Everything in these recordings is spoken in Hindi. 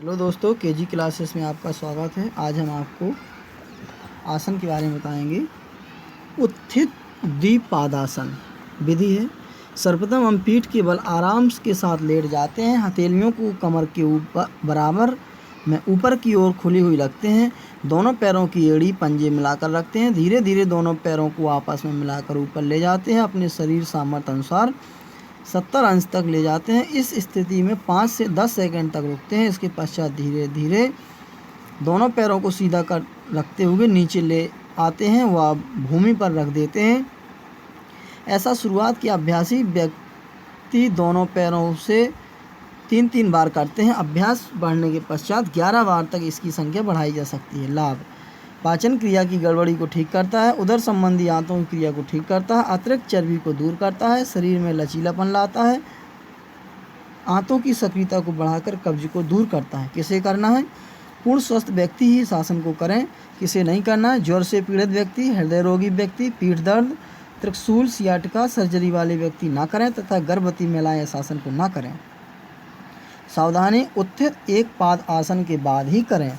हेलो दोस्तों, केजी क्लासेस में आपका स्वागत है। आज हम आपको आसन के बारे में बताएंगे। उत्थित द्विपादासन विधि है। सर्वप्रथम हम पीठ के बल आराम के साथ लेट जाते हैं। हथेलियों को कमर के ऊपर बराबर में ऊपर की ओर खुली हुई रखते हैं। दोनों पैरों की एड़ी पंजे मिलाकर रखते हैं। धीरे धीरे दोनों पैरों को आपस में मिलाकर ऊपर ले जाते हैं। अपने शरीर सामर्थ्य अनुसार 70 अंश तक ले जाते हैं। इस स्थिति में 5 से 10 सेकंड तक रुकते हैं। इसके पश्चात धीरे धीरे दोनों पैरों को सीधा कर रखते हुए नीचे ले आते हैं व भूमि पर रख देते हैं। ऐसा शुरुआत के अभ्यासी व्यक्ति दोनों पैरों से 3-3 बार करते हैं। अभ्यास बढ़ने के पश्चात 11 बार तक इसकी संख्या बढ़ाई जा सकती है। लाभ: पाचन क्रिया की गड़बड़ी को ठीक करता है। उदर संबंधी आंतों की क्रिया को ठीक करता है। अतिरिक्त चर्बी को दूर करता है। शरीर में लचीलापन लाता है। आंतों की सक्रियता को बढ़ाकर कब्ज को दूर करता है। किसे करना है? पूर्ण स्वस्थ व्यक्ति ही इस आसन को करें। किसे नहीं करना है? ज्वर से पीड़ित व्यक्ति, हृदय रोगी व्यक्ति, पीठ दर्द, त्रिकशूल, सियाटिका, सर्जरी वाले व्यक्ति ना करें तथा गर्भवती महिलाएं इस आसन को ना करें। सावधानी: उत्थित एक पाद आसन के बाद ही करें।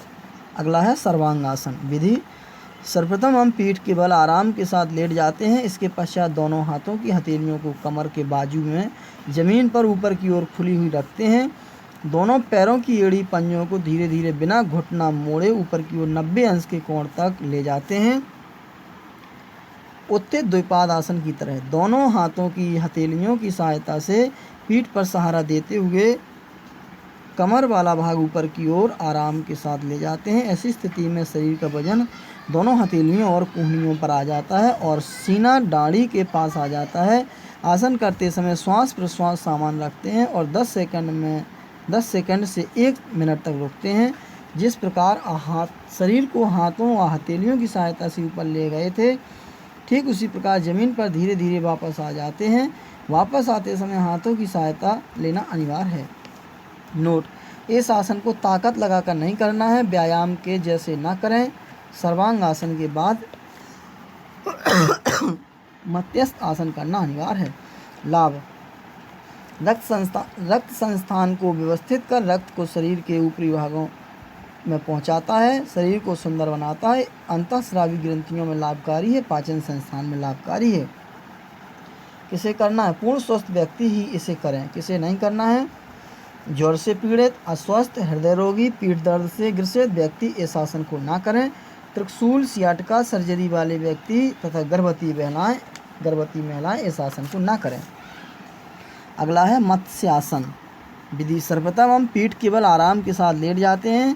अगला है सर्वांगासन विधि। सर्वप्रथम हम पीठ के बल आराम के साथ लेट जाते हैं। इसके पश्चात दोनों हाथों की हथेलियों को कमर के बाजू में जमीन पर ऊपर की ओर खुली हुई रखते हैं। दोनों पैरों की एड़ी पंजों को धीरे धीरे बिना घुटना मोड़े ऊपर की ओर 90 अंश के कोण तक ले जाते हैं। उत्थित द्विपाद आसन की तरह दोनों हाथों की हथेलियों की सहायता से पीठ पर सहारा देते हुए कमर वाला भाग ऊपर की ओर आराम के साथ ले जाते हैं। ऐसी स्थिति में शरीर का वजन दोनों हथेलियों और कूहनियों पर आ जाता है और सीना दाढ़ी के पास आ जाता है। आसन करते समय श्वास प्रश्वास सामान्य रखते हैं और 10 सेकंड से 1 मिनट तक रुकते हैं। जिस प्रकार शरीर को हाथों व हथेलियों की सहायता से ऊपर ले गए थे, ठीक उसी प्रकार जमीन पर धीरे धीरे वापस आ जाते हैं। वापस आते समय हाथों की सहायता लेना अनिवार्य है। नोट: इस आसन को ताकत लगाकर नहीं करना है। व्यायाम के जैसे ना करें। सर्वांग आसन के बाद मध्यस्थ आसन करना अनिवार्य है। लाभ: रक्त संस्थान को व्यवस्थित कर रक्त को शरीर के ऊपरी भागों में पहुंचाता है। शरीर को सुंदर बनाता है। अंतःस्रावी ग्रंथियों में लाभकारी है। पाचन संस्थान में लाभकारी है। किसे करना है? पूर्ण स्वस्थ व्यक्ति ही इसे करें। किसे नहीं करना है? ज्वर से पीड़ित, अस्वस्थ, हृदय रोगी, पीठ दर्द से ग्रसित व्यक्ति इस आसन को ना करें। त्रिकशूल, सियाटिका, सर्जरी वाले व्यक्ति तथा गर्भवती महिलाएं इस आसन को ना करें। अगला है मत्स्यासन विधि। सर्वप्रथम हम पीठ के बल आराम के साथ लेट जाते हैं।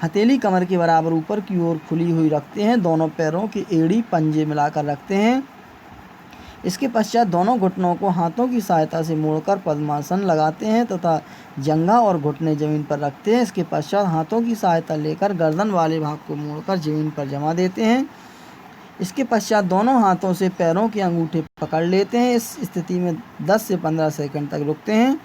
हथेली कमर के बराबर ऊपर की ओर खुली हुई रखते हैं। दोनों पैरों की एड़ी पंजे मिलाकर रखते हैं। इसके पश्चात दोनों घुटनों को हाथों की सहायता से मोड़कर पद्मासन लगाते हैं तथा जंघा और घुटने जमीन पर रखते हैं। इसके पश्चात हाथों की सहायता लेकर गर्दन वाले भाग को मोड़कर जमीन पर जमा देते हैं। इसके पश्चात दोनों हाथों से पैरों के अंगूठे पकड़ लेते हैं। इस स्थिति में 10 से 15 सेकंड तक रुकते हैं।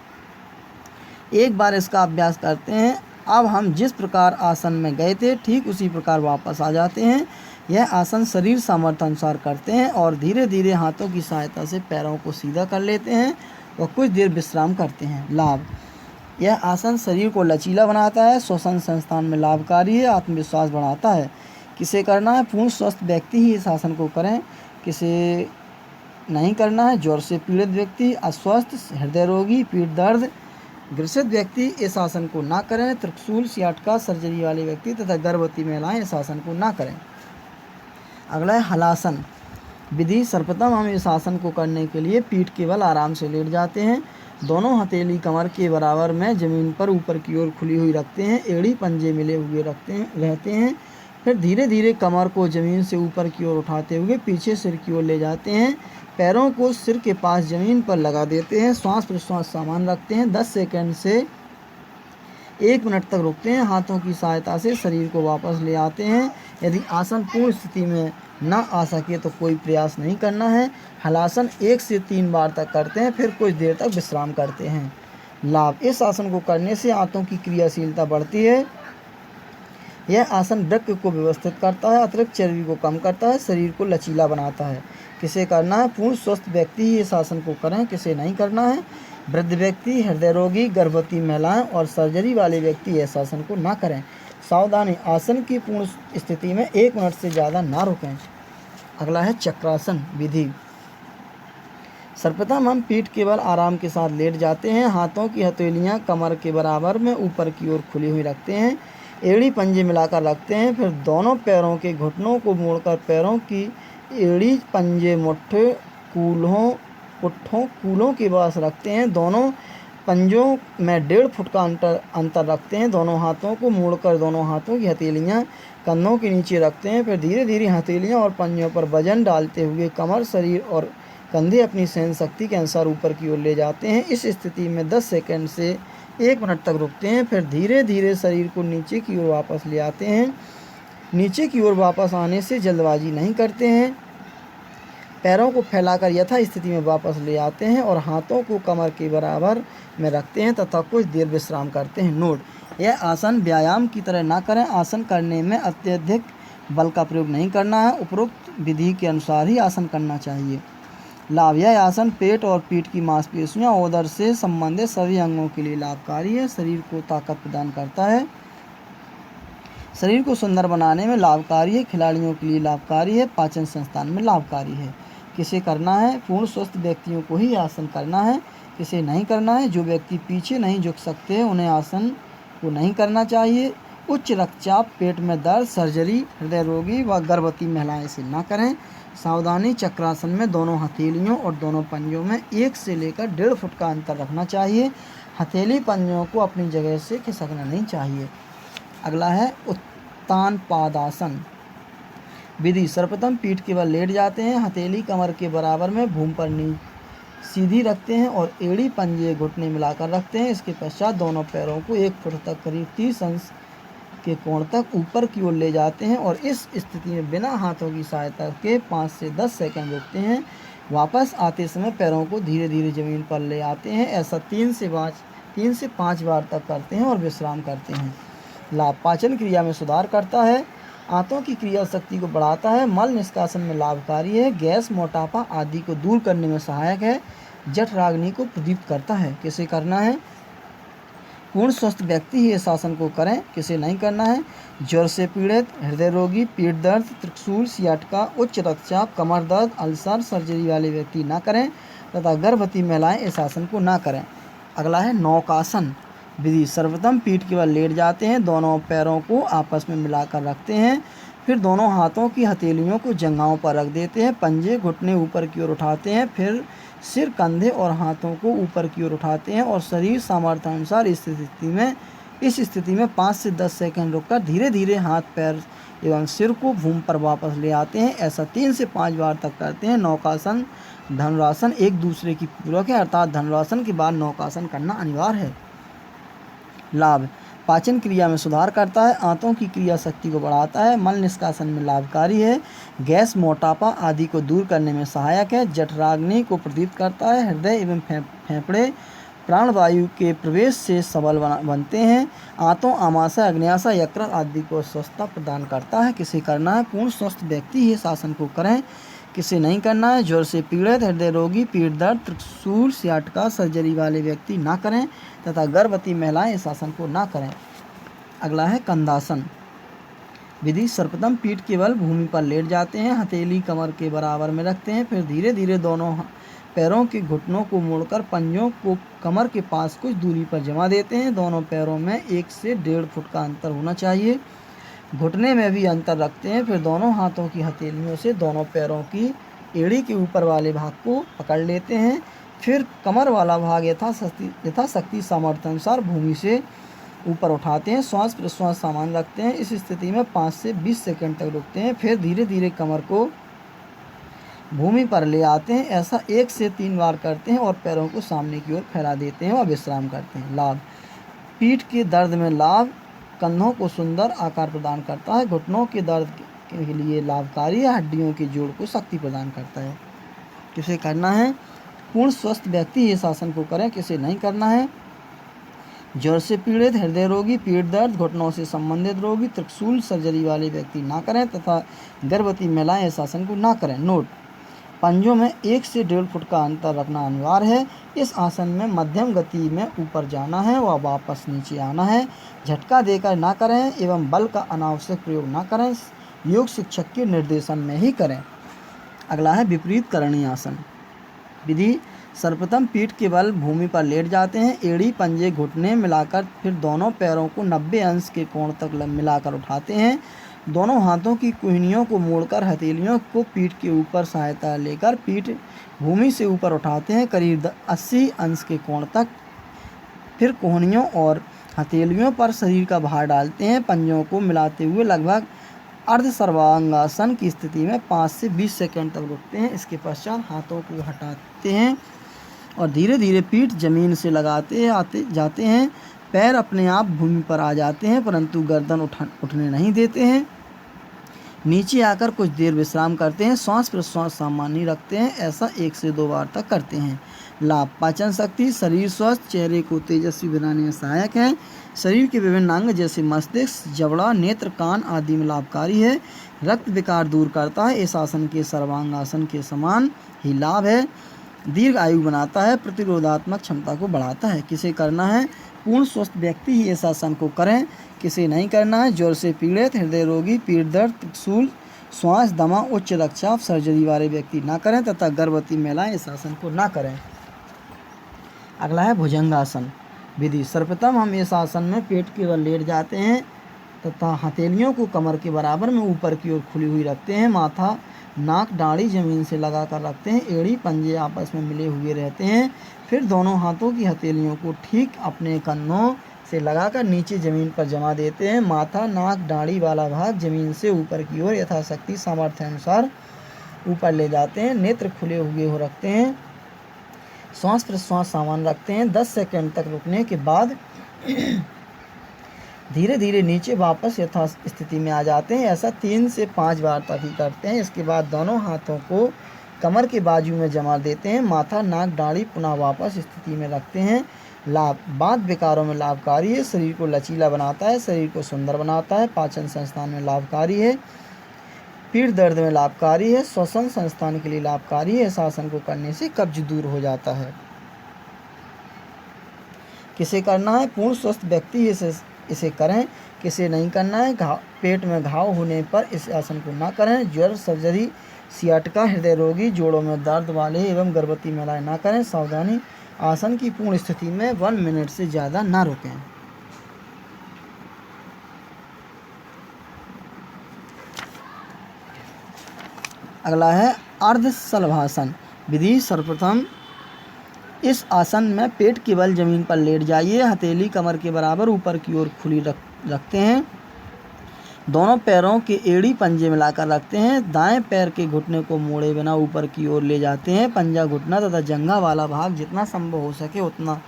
एक बार इसका अभ्यास करते हैं। अब हम जिस प्रकार आसन में गए थे, ठीक उसी प्रकार वापस आ जाते हैं। यह आसन शरीर सामर्थ्य अनुसार करते हैं और धीरे धीरे हाथों की सहायता से पैरों को सीधा कर लेते हैं और कुछ देर विश्राम करते हैं। लाभ: यह आसन शरीर को लचीला बनाता है। श्वसन संस्थान में लाभकारी है। आत्मविश्वास बढ़ाता है। किसे करना है? पूर्ण स्वस्थ व्यक्ति ही इस आसन को करें। किसे नहीं करना है? ज्वर से पीड़ित व्यक्ति, अस्वस्थ, हृदय रोगी, पीठ दर्द ग्रसित व्यक्ति इस आसन को ना करें। त्रिकशूल, सियाटिका, सर्जरी वाले व्यक्ति तथा गर्भवती महिलाएं इस आसन को ना करें। अगला है हलासन विधि। सर्वप्रथम हम इस आसन को करने के लिए पीठ के बल आराम से लेट जाते हैं। दोनों हथेली कमर के बराबर में जमीन पर ऊपर की ओर खुली हुई रखते हैं। एड़ी पंजे मिले हुए रहते हैं। फिर धीरे धीरे कमर को जमीन से ऊपर की ओर उठाते हुए पीछे सिर की ओर ले जाते हैं। पैरों को सिर के पास जमीन पर लगा देते हैं। श्वास प्रश्वास सामान्य रखते हैं। 10 सेकंड से 1 मिनट तक रुकते हैं। हाथों की सहायता से शरीर को वापस ले आते हैं। यदि आसन पूर्ण स्थिति में ना आ सके तो कोई प्रयास नहीं करना है। हलासन 1 से 3 बार तक करते हैं, फिर कुछ देर तक विश्राम करते हैं। लाभ: इस आसन को करने से आंतों की क्रियाशीलता बढ़ती है। यह आसन वृक्क को व्यवस्थित करता है, अतिरिक्त चर्बी को कम करता है, शरीर को लचीला बनाता है। किसे करना है? पूर्ण स्वस्थ व्यक्ति ही इस आसन को करें, किसे नहीं करना है? वृद्ध व्यक्ति, हृदय रोगी, गर्भवती महिलाएं और सर्जरी वाले व्यक्ति इस आसन को ना करें। सावधानी, आसन की पूर्ण स्थिति में 1 मिनट से ज़्यादा ना रुकें। अगला है चक्रासन विधि। सर्वप्रथम हम पीठ केवल आराम के साथ लेट जाते हैं। हाथों की हथेलियां कमर के बराबर में ऊपर की ओर खुली हुई रखते हैं। एड़ी पंजे मिलाकर रखते हैं। फिर दोनों पैरों के घुटनों को मोड़कर पैरों की एड़ी पंजे पुट्ठों के पास रखते हैं। दोनों पंजों में 1.5 फुट का अंतर रखते हैं। दोनों हाथों को मोड़कर दोनों हाथों की हथेलियां कंधों के नीचे रखते हैं। फिर धीरे धीरे हथेलियां और पंजों पर वजन डालते हुए कमर, शरीर और कंधे अपनी सहन शक्ति के अनुसार ऊपर की ओर ले जाते हैं। इस स्थिति में 10 सेकंड से 1 मिनट तक रुकते हैं। फिर धीरे धीरे शरीर को नीचे की ओर वापस ले आते हैं। नीचे की ओर वापस आने से जल्दबाजी नहीं करते हैं। पैरों को फैलाकर यथा स्थिति में वापस ले आते हैं और हाथों को कमर के बराबर में रखते हैं तथा कुछ देर विश्राम करते हैं। नोट: यह आसन व्यायाम की तरह ना करें। आसन करने में अत्यधिक बल का प्रयोग नहीं करना है। उपरोक्त विधि के अनुसार ही आसन करना चाहिए। लाभ: यह आसन पेट और पीठ की मांसपेशियों और उदर से संबंधित सभी अंगों के लिए लाभकारी है। शरीर को ताकत प्रदान करता है। शरीर को सुंदर बनाने में लाभकारी है। खिलाड़ियों के लिए लाभकारी है। पाचन संस्थान में लाभकारी है। किसे करना है? पूर्ण स्वस्थ व्यक्तियों को ही आसन करना है। किसे नहीं करना है? जो व्यक्ति पीछे नहीं झुक सकते उन्हें आसन को नहीं करना चाहिए। उच्च रक्तचाप, पेट में दर्द, सर्जरी, हृदय रोगी व गर्भवती महिलाएं इसे ना करें। सावधानी: चक्रासन में दोनों हथेलियों और दोनों पंजों में 1 से लेकर 1.5 फुट का अंतर रखना चाहिए। हथेली पंजों को अपनी जगह से खिसकना नहीं चाहिए। अगला है उत्तान पादासन विधि। सर्वप्रथम पीठ के बल लेट जाते हैं। हथेली कमर के बराबर में भूमि पर सीधी रखते हैं और एड़ी पंजे घुटने मिलाकर रखते हैं। इसके पश्चात दोनों पैरों को 1 फुट तक करीब 30 अंश के कोण तक ऊपर की ओर ले जाते हैं और इस स्थिति में बिना हाथों की सहायता के 5 से 10 सेकंड रुकते हैं। वापस आते समय पैरों को धीरे धीरे जमीन पर ले आते हैं। ऐसा 3 से 5 बार तक करते हैं और विश्राम करते हैं। लाभ: पाचन क्रिया में सुधार करता है। आंतों की क्रिया शक्ति को बढ़ाता है। मल निष्कासन में लाभकारी है। गैस, मोटापा आदि को दूर करने में सहायक है। जठराग्नि को प्रदीप्त करता है। किसे करना है? पूर्ण स्वस्थ व्यक्ति ही इस आसन को करें। किसे नहीं करना है? ज्वर से पीड़ित, हृदय रोगी, पेट दर्द, त्रिशूल, सियाटिका, उच्च रक्तचाप, कमर दर्द, अल्सर, सर्जरी वाले व्यक्ति ना करें तथा गर्भवती महिलाएं इस आसन को ना करें। अगला है नौकासन विधि। सर्वप्रथम पीठ के बल लेट जाते हैं। दोनों पैरों को आपस में मिलाकर रखते हैं। फिर दोनों हाथों की हथेलियों को जंघाओं पर रख देते हैं। पंजे घुटने ऊपर की ओर उठाते हैं। फिर सिर, कंधे और हाथों को ऊपर की ओर उठाते हैं और शरीर सामर्थ्य अनुसार इस स्थिति में 5 से 10 सेकंड रुककर धीरे धीरे हाथ, पैर एवं सिर को भूमि पर वापस ले आते हैं। ऐसा 3 से 5 बार तक करते हैं। नौकासन, धनुरासन एक दूसरे की पूरक है, अर्थात धनुरासन के बाद नौकासन करना अनिवार्य है। लाभ: पाचन क्रिया में सुधार करता है। आंतों की क्रिया शक्ति को बढ़ाता है। मल निष्कासन में लाभकारी है। गैस, मोटापा आदि को दूर करने में सहायक है। जठराग्नि को प्रदीप्त करता है। हृदय एवं फेफड़े प्राणवायु के प्रवेश से सबल बनते हैं। आंतों, आमाशय, अग्न्याशय, यकृत आदि को स्वस्थता प्रदान करता है। किसे करना है? पूर्ण स्वस्थ व्यक्ति ही इस आसन को करें। किसे नहीं करना है? ज्वर से पीड़ित, हृदय रोगी, पेट दर्द, त्रिशूल, सियाटिका, सर्जरी वाले व्यक्ति ना करें तथा गर्भवती महिलाएं इस आसन को ना करें। अगला है कंधासन विधि। सर्वप्रथम पीठ के बल भूमि पर लेट जाते हैं। हथेली कमर के बराबर में रखते हैं। फिर धीरे धीरे दोनों पैरों के घुटनों को मोड़कर पंजों को कमर के पास कुछ दूरी पर जमा देते हैं। दोनों पैरों में 1 से 1.5 फुट का अंतर होना चाहिए। घुटने में भी अंतर रखते हैं। फिर दोनों हाथों की हथेलियों से दोनों पैरों की एड़ी के ऊपर वाले भाग को पकड़ लेते हैं। फिर कमर वाला भाग यथाशक्ति सामर्थ्य अनुसार भूमि से ऊपर उठाते हैं। श्वास प्रश्वास सामान्य रखते हैं। इस स्थिति में 5 से 20 सेकंड तक रुकते हैं। फिर धीरे धीरे कमर को भूमि पर ले आते हैं। ऐसा 1 से 3 बार करते हैं और पैरों को सामने की ओर फैला देते हैं और विश्राम करते हैं। लाभ: पीठ के दर्द में लाभ, कंधों को सुंदर आकार प्रदान करता है। घुटनों के दर्द के लिए लाभकारी है। हड्डियों के जोड़ को शक्ति प्रदान करता है। किसे करना है? पूर्ण स्वस्थ व्यक्ति इस आसन को करें। किसे नहीं करना है? ज्वर से पीड़ित, हृदय रोगी, पेट दर्द, घुटनों से संबंधित रोगी, त्रिशूल सर्जरी वाले व्यक्ति ना करें तथा गर्भवती महिलाएं इस आसन को ना करें। नोट: पंजों में 1 से 1.5 फुट का अंतर रखना अनिवार्य है। इस आसन में मध्यम गति में ऊपर जाना है व वापस नीचे आना है। झटका देकर ना करें एवं बल का अनावश्यक प्रयोग ना करें। योग शिक्षक के निर्देशन में ही करें। अगला है विपरीत करणी आसन। विधि: सर्वप्रथम पीठ के बल भूमि पर लेट जाते हैं। एड़ी, पंजे, घुटने मिलाकर फिर दोनों पैरों को 90 अंश के कोण तक मिलाकर उठाते हैं। दोनों हाथों की कुहनियों को मोड़कर हथेलियों को पीठ के ऊपर सहायता लेकर पीठ भूमि से ऊपर उठाते हैं करीब 80 अंश के कोण तक। फिर कोहनियों और हथेलियों पर शरीर का भार डालते हैं। पंजों को मिलाते हुए लगभग अर्ध सर्वांगासन की स्थिति में 5 से 20 सेकंड तक रुकते हैं। इसके पश्चात हाथों को हटाते हैं और धीरे धीरे पीठ जमीन से लगाते जाते हैं। पैर अपने आप भूमि पर आ जाते हैं परंतु गर्दन उठने नहीं देते हैं। नीचे आकर कुछ देर विश्राम करते हैं। श्वास प्रश्वास सामान्य रखते हैं। ऐसा 1 से 2 बार तक करते हैं। लाभ: पाचन शक्ति, शरीर स्वस्थ, चेहरे को तेजस्वी बनाने में सहायक है। शरीर के विभिन्न अंग जैसे मस्तिष्क, जबड़ा, नेत्र, कान आदि में लाभकारी है। रक्त विकार दूर करता है। इस आसन के सर्वांगासन के समान ही लाभ है। दीर्घ आयु बनाता है। प्रतिरोधात्मक क्षमता को बढ़ाता है। किसे करना है? पूर्ण स्वस्थ व्यक्ति ही इस आसन को करें। किसे नहीं करना है? ज्वर से पीड़ित, हृदय रोगी, पेट दर्द, त्रिशूल, श्वास, दमा, उच्च रक्तचाप, सर्जरी वाले व्यक्ति ना करें तथा गर्भवती महिलाएं इस आसन को ना करें। अगला है भुजंगासन। विधि: सर्वप्रथम हम इस आसन में पेट के बल लेट जाते हैं तथा हथेलियों को कमर के बराबर में ऊपर की ओर खुली हुई रखते हैं। माथा, नाक, दाढ़ी जमीन से लगा कर रखते हैं। एड़ी, पंजे आपस में मिले हुए रहते हैं। फिर दोनों हाथों की हथेलियों को ठीक अपने कन्नों से लगाकर नीचे ज़मीन पर जमा देते हैं। माथा, नाक, दाढ़ी वाला भाग जमीन से ऊपर की ओर यथाशक्ति सामर्थ्य अनुसार ऊपर ले जाते हैं। नेत्र खुले हुए हो रखते हैं। श्वास प्रश्वास सामान्य रखते हैं। 10 सेकंड तक रुकने के बाद धीरे धीरे नीचे वापस यथा स्थिति में आ जाते हैं। ऐसा 3 से 5 बार तक ही करते हैं। इसके बाद दोनों हाथों को कमर के बाजू में जमा देते हैं। माथा, नाक, दाढ़ी पुनः वापस स्थिति में रखते हैं। लाभ: वात विकारों में लाभकारी है। शरीर को लचीला बनाता है। शरीर को सुंदर बनाता है। पाचन संस्थान में लाभकारी है। पीठ दर्द में लाभकारी है। श्वसन संस्थान के लिए लाभकारी है। इस आसन को करने से कब्ज दूर हो जाता है। किसे करना है? पूर्ण स्वस्थ व्यक्ति इसे करें। किसे नहीं करना है? पेट में घाव होने पर इस आसन को ना करें। ज्वर, सर्जरी, सियाटिका, हृदय रोगी, जोड़ों में दर्द वाले एवं गर्भवती महिलाएं ना करें। सावधानी: आसन की पूर्ण स्थिति में 1 मिनट से ज़्यादा ना रुकें। अगला है अर्ध शलभासन। विधि: सर्वप्रथम इस आसन में पेट के बल जमीन पर लेट जाइए। हथेली कमर के बराबर ऊपर की ओर खुली रखते हैं। दोनों पैरों के एड़ी पंजे मिलाकर रखते हैं। दाएं पैर के घुटने को मोड़े बिना ऊपर की ओर ले जाते हैं। पंजा, घुटना तथा जंघा वाला भाग जितना संभव हो सके उतना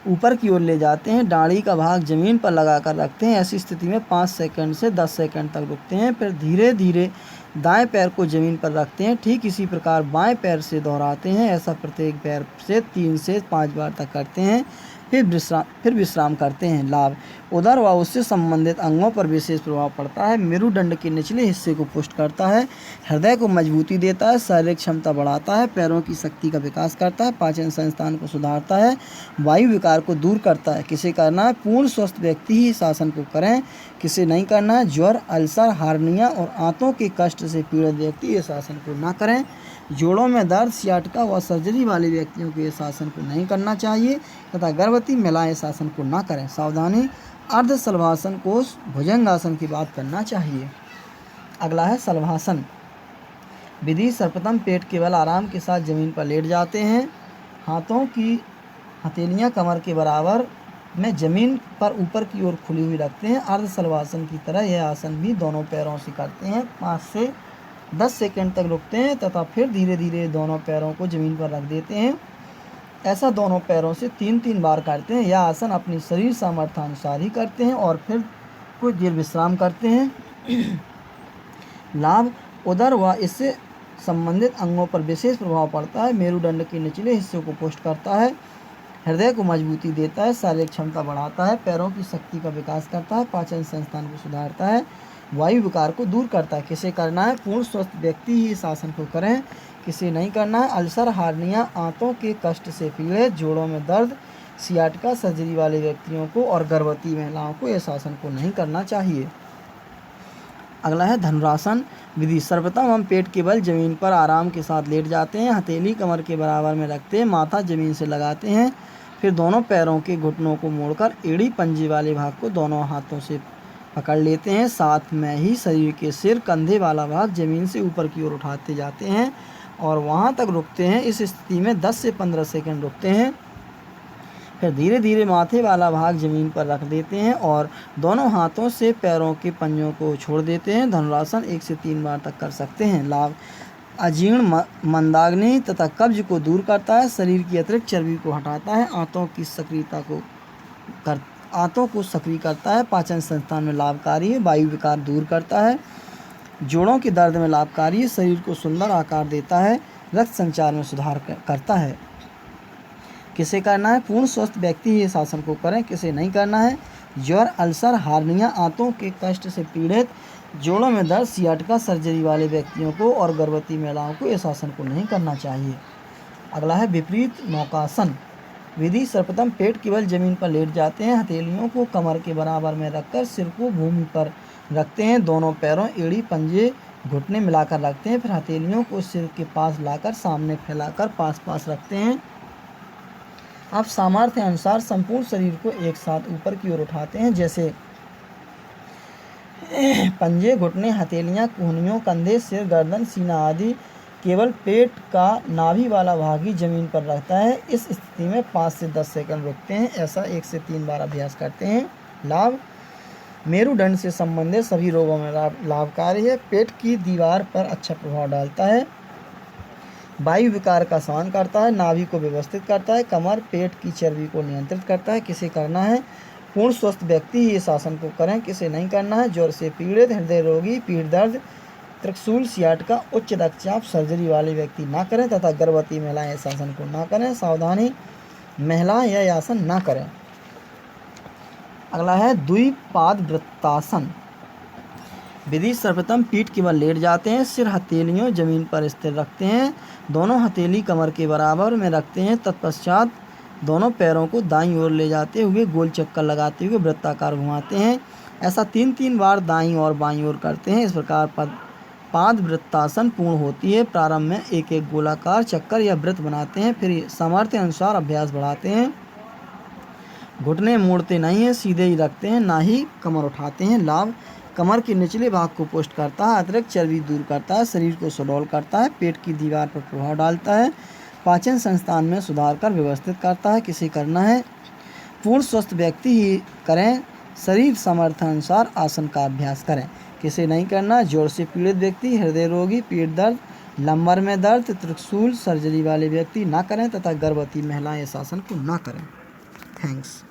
ऊपर की ओर ले जाते हैं। दाढ़ी का भाग जमीन पर लगाकर रखते हैं। ऐसी स्थिति में 5 सेकंड से 10 सेकंड तक रुकते हैं। फिर धीरे धीरे दाएं पैर को जमीन पर रखते हैं। ठीक इसी प्रकार बाएं पैर से दोहराते हैं। ऐसा प्रत्येक पैर से 3 से 5 बार तक करते हैं। फिर विश्राम करते हैं। लाभ: उदर व उससे संबंधित अंगों पर विशेष प्रभाव पड़ता है। मेरुदंड के निचले हिस्से को पुष्ट करता है। हृदय को मजबूती देता है। शारीरिक क्षमता बढ़ाता है। पैरों की शक्ति का विकास करता है। पाचन संस्थान को सुधारता है। वायु विकार को दूर करता है। किसे करना है? पूर्ण स्वस्थ व्यक्ति ही इस आसन को करें। किसे नहीं करना है? ज्वर, अल्सर, हार्निया और आंतों के कष्ट से पीड़ित व्यक्ति इस आसन को ना करें। जोड़ों में दर्द, सियाटिका व सर्जरी वाले व्यक्तियों को इस आसन को नहीं करना चाहिए तथा गर्भवती महिलाएं इस आसन को ना करें। सावधानी: अर्ध शलभासन को भुजंगासन की बात करना चाहिए। अगला है शलभासन। विधि: सर्वप्रथम पेट के बल आराम के साथ जमीन पर लेट जाते हैं। हाथों की हथेलियां कमर के बराबर में जमीन पर ऊपर की ओर खुली हुई रखते हैं। अर्ध शलभासन की तरह यह आसन भी दोनों पैरों से करते हैं। 5 से 10 सेकंड तक रुकते हैं तथा फिर धीरे धीरे दोनों पैरों को जमीन पर रख देते हैं। ऐसा दोनों पैरों से 3-3 बार करते हैं। यह आसन अपनी शरीर सामर्थ्य अनुसार ही करते हैं और फिर कुछ देर विश्राम करते हैं। लाभ: उदर व इससे संबंधित अंगों पर विशेष प्रभाव पड़ता है। मेरुदंड के निचले हिस्से को पुष्ट करता है। हृदय को मजबूती देता है, शारीरिक क्षमता बढ़ाता है, पैरों की शक्ति का विकास करता है, पाचन संस्थान को सुधारता है, वायु विकार को दूर करता है। किसे करना है? पूर्ण स्वस्थ व्यक्ति ही इस आसन को करें, किसे नहीं करना है? अल्सर, हार्निया, आंतों के कष्ट से पीड़ित, जोड़ों में दर्द, सियाटिका, सर्जरी वाले व्यक्तियों को और गर्भवती महिलाओं को इस आसन को नहीं करना चाहिए। अगला है धनुरासन विधि। सर्वप्रथम हम पेट के बल जमीन पर आराम के साथ लेट जाते हैं, हथेली कमर के बराबर में रखते हैं, माथा जमीन से लगाते हैं, फिर दोनों पैरों के घुटनों को मोड़कर एड़ी पंजे वाले भाग को दोनों हाथों से पकड़ लेते हैं। साथ में ही शरीर के सिर कंधे वाला भाग जमीन से ऊपर की ओर उठाते जाते हैं और वहां तक रुकते हैं। इस स्थिति में 10 से 15 सेकंड रुकते हैं, फिर धीरे धीरे माथे वाला भाग जमीन पर रख देते हैं और दोनों हाथों से पैरों के पंजों को छोड़ देते हैं। धनुरासन 1 से 3 बार तक कर सकते हैं। लाभ: अजीर्ण, मंदाग्नि तथा कब्ज को दूर करता है, शरीर की अतिरिक्त चर्बी को हटाता है, आंतों को सक्रिय करता है, पाचन संस्थान में लाभकारी है, वायु विकार दूर करता है, जोड़ों के दर्द में लाभकारी है, शरीर को सुंदर आकार देता है, रक्त संचार में सुधार करता है। किसे करना है? पूर्ण स्वस्थ व्यक्ति ही इस आसन को करें, किसे नहीं करना है? ज्वर, अल्सर, हार्निया, आंतों के कष्ट से पीड़ित, जोड़ों में दर्द, सियाटिका, सर्जरी वाले व्यक्तियों को और गर्भवती महिलाओं को इस आसन को नहीं करना चाहिए। अगला है विपरीत नौकासन विधि। सर्वप्रथम पेट के बल जमीन पर लेट जाते हैं, हथेलियों को कमर के बराबर में रखकर सिर को भूमि पर रखते हैं, दोनों पैरों, एड़ी, पंजे, घुटने मिलाकर रखते हैं, फिर हथेलियों को सिर के पास लाकर सामने फैलाकर पास पास रखते हैं। अब सामर्थ्य अनुसार संपूर्ण शरीर को एक साथ ऊपर की ओर उठाते हैं, जैसे पंजे, घुटने, हथेलियां, कूहनियों, कंधे, सिर, गर्दन, सीना आदि। केवल पेट का नाभि वाला भाग ही जमीन पर रहता है। इस स्थिति में 5 से 10 सेकंड रुकते हैं। ऐसा 1 से 3 बार अभ्यास करते हैं। लाभ: मेरुदंड से संबंधित सभी रोगों में लाभकारी है, पेट की दीवार पर अच्छा प्रभाव डालता है, वायु विकार का शमन करता है, नाभि को व्यवस्थित करता है, कमर पेट की चर्बी को नियंत्रित करता है। किसे करना है? पूर्ण स्वस्थ व्यक्ति ही इस आसन को करें, किसे नहीं करना है? ज्वर से पीड़ित, हृदय रोगी, पीठ दर्द, त्रिशूल, सियाटिका, उच्च रक्तचाप, सर्जरी वाले व्यक्ति ना करें तथा गर्भवती महिलाएं इस आसन को ना करें। सावधानी, महिलाएं यह आसन ना करें। अगला है द्विपाद वृत्तासन विधि। सर्वप्रथम पीठ के बल लेट जाते हैं, सिर हथेलियों जमीन पर स्थिर रखते हैं, दोनों हथेली कमर के बराबर में रखते हैं, तत्पश्चात दोनों पैरों को दाईं ओर ले जाते हुए गोल चक्कर लगाते हुए वृत्ताकार घुमाते हैं। ऐसा 3-3 बार दाईं और बाईं ओर करते हैं। इस प्रकार पाद वृत्तासन पूर्ण होती है। प्रारंभ में एक एक गोलाकार चक्कर या वृत्त बनाते हैं, फिर सामर्थ्य अनुसार अभ्यास बढ़ाते हैं। घुटने मोड़ते नहीं हैं, सीधे ही रखते हैं, ना ही कमर उठाते हैं। लाभ: कमर के निचले भाग को पुष्ट करता है, अतिरिक्त चर्बी दूर करता है, शरीर को सुडौल करता है, पेट की दीवार पर प्रभाव डालता है, पाचन संस्थान में सुधार कर व्यवस्थित करता है। किसे करना है? पूर्ण स्वस्थ व्यक्ति ही करें, शरीर सामर्थ्य अनुसार आसन का अभ्यास करें। किसे नहीं करना? जोड़ से पीड़ित व्यक्ति, हृदय रोगी, पेट दर्द, लंबर में दर्द, त्रिशूल, सर्जरी वाले व्यक्ति ना करें तथा गर्भवती महिलाएं इस आसन को ना करें। थैंक्स।